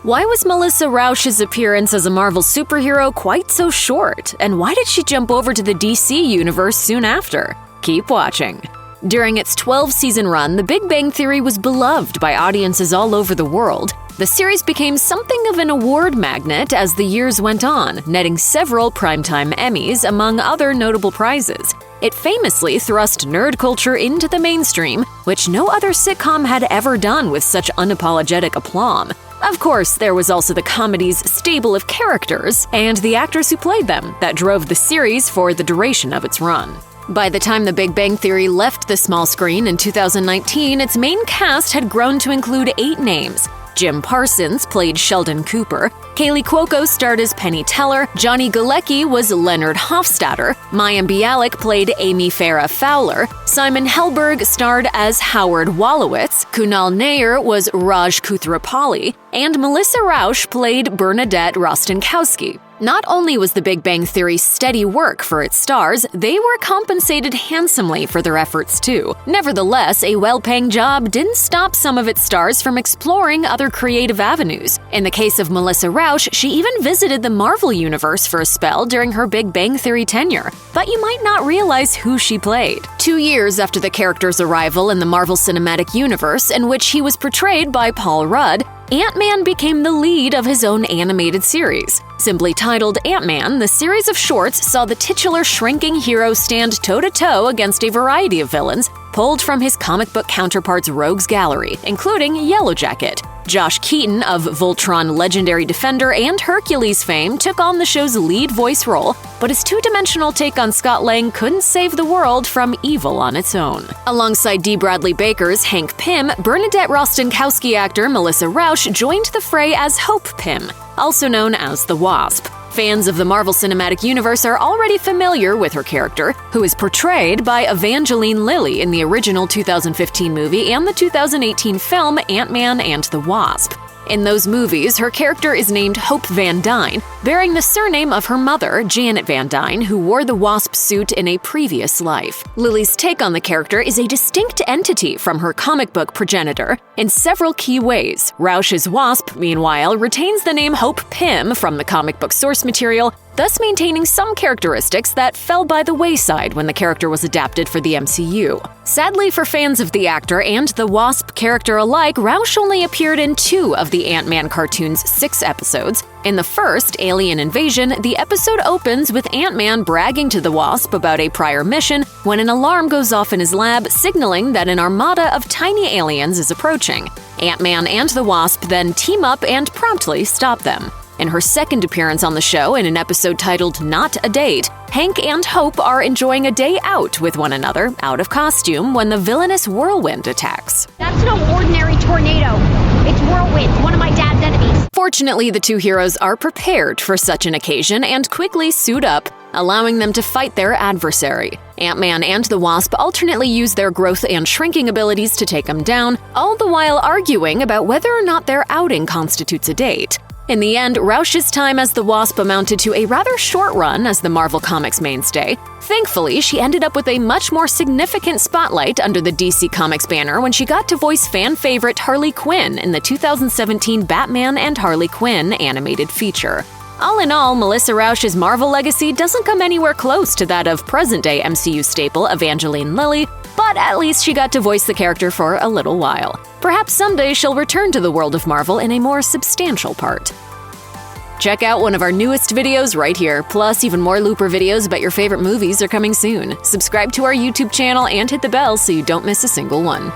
Why was Melissa Rauch's appearance as a Marvel superhero quite so short? And why did she jump over to the DC universe soon after? Keep watching. During its 12-season run, The Big Bang Theory was beloved by audiences all over the world. The series became something of an award magnet as the years went on, netting several primetime Emmys, among other notable prizes. It famously thrust nerd culture into the mainstream, which no other sitcom had ever done with such unapologetic aplomb. Of course, there was also the comedy's stable of characters and the actors who played them that drove the series for the duration of its run. By the time The Big Bang Theory left the small screen in 2019, its main cast had grown to include 8 names. Jim Parsons played Sheldon Cooper, Kaylee Cuoco starred as Penny Teller, Johnny Galecki was Leonard Hofstadter, Mayim Bialik played Amy Farrah Fowler, Simon Helberg starred as Howard Wolowitz, Kunal Nair was Raj Koothrappali, and Melissa Rauch played Bernadette Rostenkowski. Not only was The Big Bang Theory steady work for its stars, they were compensated handsomely for their efforts too. Nevertheless, a well-paying job didn't stop some of its stars from exploring other creative avenues. In the case of Melissa Rauch, she even visited the Marvel Universe for a spell during her Big Bang Theory tenure, but you might not realize who she played. 2 years after the character's arrival in the Marvel Cinematic Universe, in which he was portrayed by Paul Rudd, Ant-Man became the lead of his own animated series. Simply titled Ant-Man, the series of shorts saw the titular shrinking hero stand toe-to-toe against a variety of villains pulled from his comic book counterpart's rogues gallery, including Yellowjacket. Josh Keaton of Voltron legendary Defender and Hercules fame took on the show's lead voice role, but his two-dimensional take on Scott Lang couldn't save the world from evil on its own. Alongside D. Bradley Baker's Hank Pym, Bernadette Rostenkowski actor Melissa Rauch joined the fray as Hope Pym, also known as the Wasp. Fans of the Marvel Cinematic Universe are already familiar with her character, who is portrayed by Evangeline Lilly in the original 2015 movie and the 2018 film Ant-Man and the Wasp. In those movies, her character is named Hope Van Dyne, bearing the surname of her mother, Janet Van Dyne, who wore the Wasp suit in a previous life. Lily's take on the character is a distinct entity from her comic book progenitor in several key ways. Rauch's Wasp, meanwhile, retains the name Hope Pym from the comic book source material, thus maintaining some characteristics that fell by the wayside when the character was adapted for the MCU. Sadly for fans of the actor and the Wasp character alike, Rauch only appeared in 2 of the Ant-Man cartoon's 6 episodes. In the first, Alien Invasion, the episode opens with Ant-Man bragging to the Wasp about a prior mission when an alarm goes off in his lab, signaling that an armada of tiny aliens is approaching. Ant-Man and the Wasp then team up and promptly stop them. In her second appearance on the show, in an episode titled Not a Date, Hank and Hope are enjoying a day out with one another, out of costume, when the villainous Whirlwind attacks. That's no ordinary tornado. It's Whirlwind, one of my dad's enemies. Fortunately, the two heroes are prepared for such an occasion and quickly suit up, allowing them to fight their adversary. Ant-Man and the Wasp alternately use their growth and shrinking abilities to take them down, all the while arguing about whether or not their outing constitutes a date. In the end, Rauch's time as the Wasp amounted to a rather short run as the Marvel Comics mainstay. Thankfully, she ended up with a much more significant spotlight under the DC Comics banner when she got to voice fan favorite Harley Quinn in the 2017 Batman and Harley Quinn animated feature. All in all, Melissa Rauch's Marvel legacy doesn't come anywhere close to that of present-day MCU staple Evangeline Lilly, but at least she got to voice the character for a little while. Perhaps someday she'll return to the world of Marvel in a more substantial part. Check out one of our newest videos right here. Plus, even more Looper videos about your favorite movies are coming soon. Subscribe to our YouTube channel and hit the bell so you don't miss a single one.